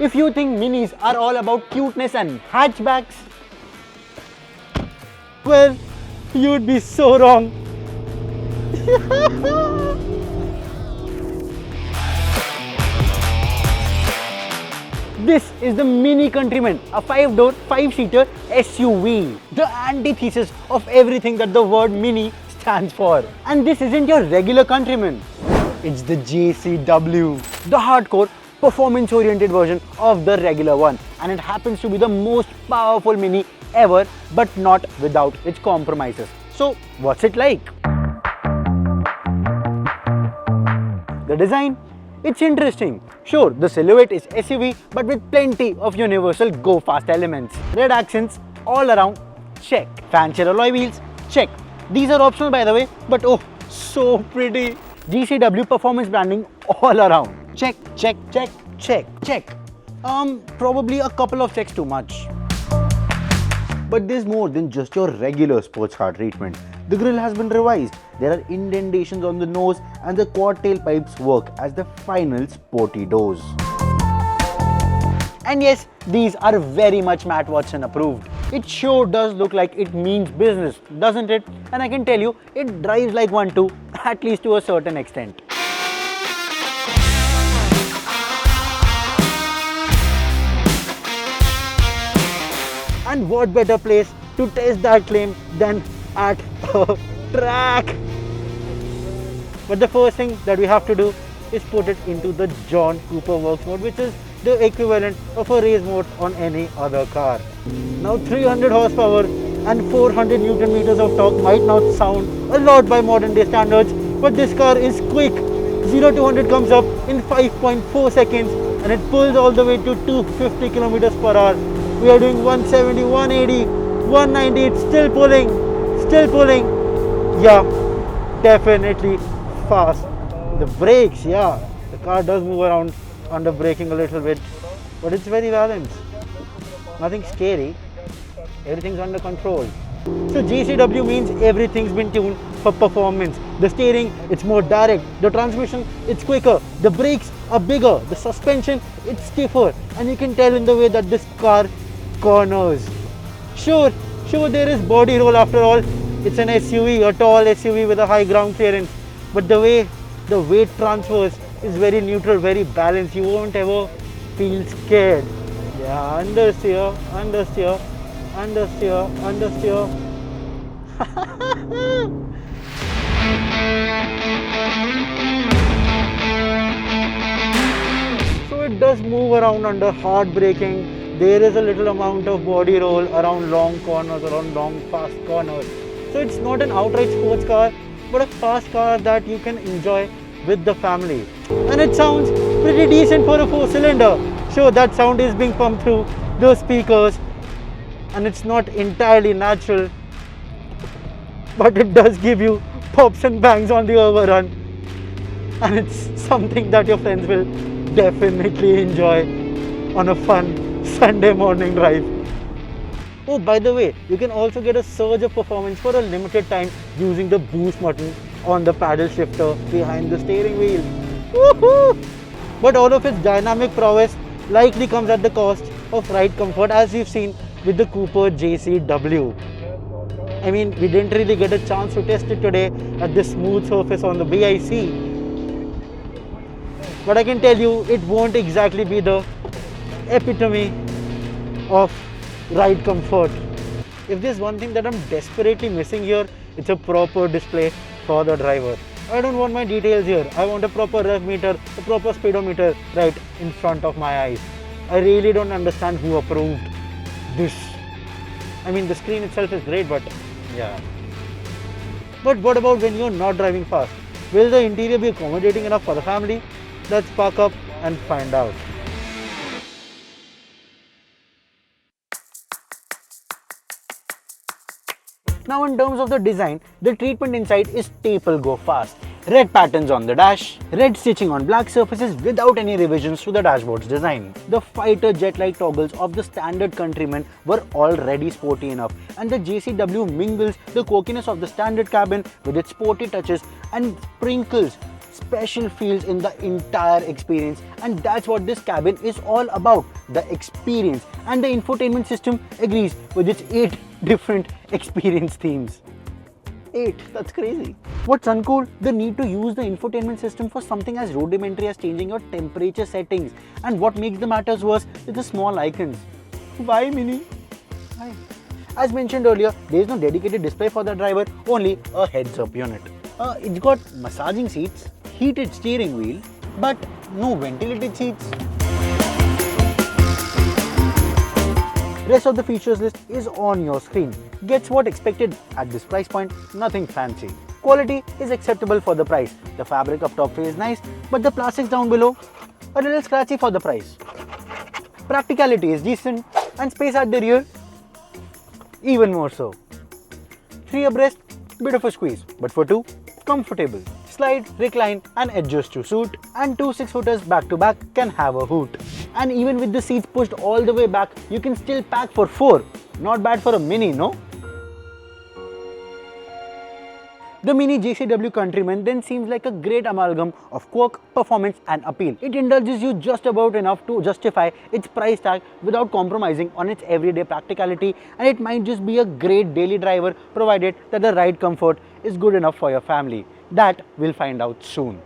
If you think Minis are all about cuteness and hatchbacks, well, you'd be so wrong. This is the Mini Countryman, a 5-door, 5-seater SUV. The antithesis of everything that the word Mini stands for. And this isn't your regular Countryman. It's the JCW, the hardcore, performance-oriented version of the regular one. And it happens to be the most powerful Mini ever, but not without its compromises. So, what's it like? The design? It's interesting. Sure, the silhouette is SUV, but with plenty of universal go-fast elements. Red accents all around, check. Fancier alloy wheels, check. These are optional by the way, but oh, so pretty. JCW performance branding all around. Check, check, check, check, check. Probably a couple of checks too much. But there's more than just your regular sports car treatment. The grille has been revised. There are indentations on the nose and the quad tailpipes work as the final sporty doors. And yes, these are very much Matt Watson approved. It sure does look like it means business, doesn't it? And I can tell you, it drives like one too, at least to a certain extent. And what better place to test that claim than at a track? But the first thing that we have to do is put it into the John Cooper Works mode, which is the equivalent of a race mode on any other car. Now 300 horsepower and 400 Newton meters of torque might not sound a lot by modern day standards, but this car is quick. 0 to 100 comes up in 5.4 seconds and it pulls all the way to 250 kilometers per hour. We are doing 170, 180, 190, it's still pulling. Yeah, definitely fast. The brakes, yeah, the car does move around under braking a little bit, but it's very balanced. Nothing scary, everything's under control. So JCW means everything's been tuned for performance. The steering, it's more direct. The transmission, it's quicker. The brakes are bigger. The suspension, it's stiffer. And you can tell in the way that this car corners. Sure, there is body roll after all. It's an SUV, a tall SUV with a high ground clearance. But the way the weight transfers is very neutral, very balanced. You won't ever feel scared. Yeah, understeer, understeer, understeer, understeer. So it does move around under hard braking. There is a little amount of body roll around long corners, around long fast corners. So it's not an outright sports car, but a fast car that you can enjoy with the family. And it sounds pretty decent for a 4-cylinder. Sure, that sound is being pumped through those speakers and it's not entirely natural, but it does give you pops and bangs on the overrun, and it's something that your friends will definitely enjoy on a fun Sunday morning drive. Oh, by the way, you can also get a surge of performance for a limited time using the boost button on the paddle shifter behind the steering wheel. Woohoo! But all of its dynamic prowess likely comes at the cost of ride comfort, as we've seen with the Cooper JCW. I mean, we didn't really get a chance to test it today at this smooth surface on the BIC. But I can tell you, it won't exactly be the epitome of ride comfort. If there's one thing that I'm desperately missing here, it's a proper display for the driver. I don't want my details here. I want a proper rev meter, a proper speedometer right in front of my eyes. I really don't understand who approved this. I mean, the screen itself is great, but yeah. But what about when you're not driving fast? Will the interior be accommodating enough for the family? Let's park up and find out. Now in terms of the design, the treatment inside is staple go fast. Red patterns on the dash, red stitching on black surfaces without any revisions to the dashboard's design. The fighter jet-like toggles of the standard Countryman were already sporty enough, and the JCW mingles the quirkiness of the standard cabin with its sporty touches and special feels in the entire experience, and that's what this cabin is all about, the experience. And the infotainment system agrees with its 8 different experience themes. 8, that's crazy. What's uncool? The need to use the infotainment system for something as rudimentary as changing your temperature settings. And what makes the matters worse is the small icons. Why, Mini? Why? As mentioned earlier, there is no dedicated display for the driver, only a heads-up unit. It's got massaging seats, heated steering wheel, but no ventilated seats. Rest of the features list is on your screen. Gets what expected at this price point, nothing fancy. Quality is acceptable for the price. The fabric up top feels nice, but the plastics down below, a little scratchy for the price. Practicality is decent, and space at the rear, even more so. 3 abreast, bit of a squeeze, but for 2, comfortable. Slide, recline and adjust to suit, and 2 6-footers back to back can have a hoot. And even with the seats pushed all the way back, you can still pack for 4. Not bad for a Mini, no? The Mini JCW Countryman then seems like a great amalgam of quirk, performance and appeal. It indulges you just about enough to justify its price tag without compromising on its everyday practicality, and it might just be a great daily driver provided that the ride comfort is good enough for your family. That we'll find out soon.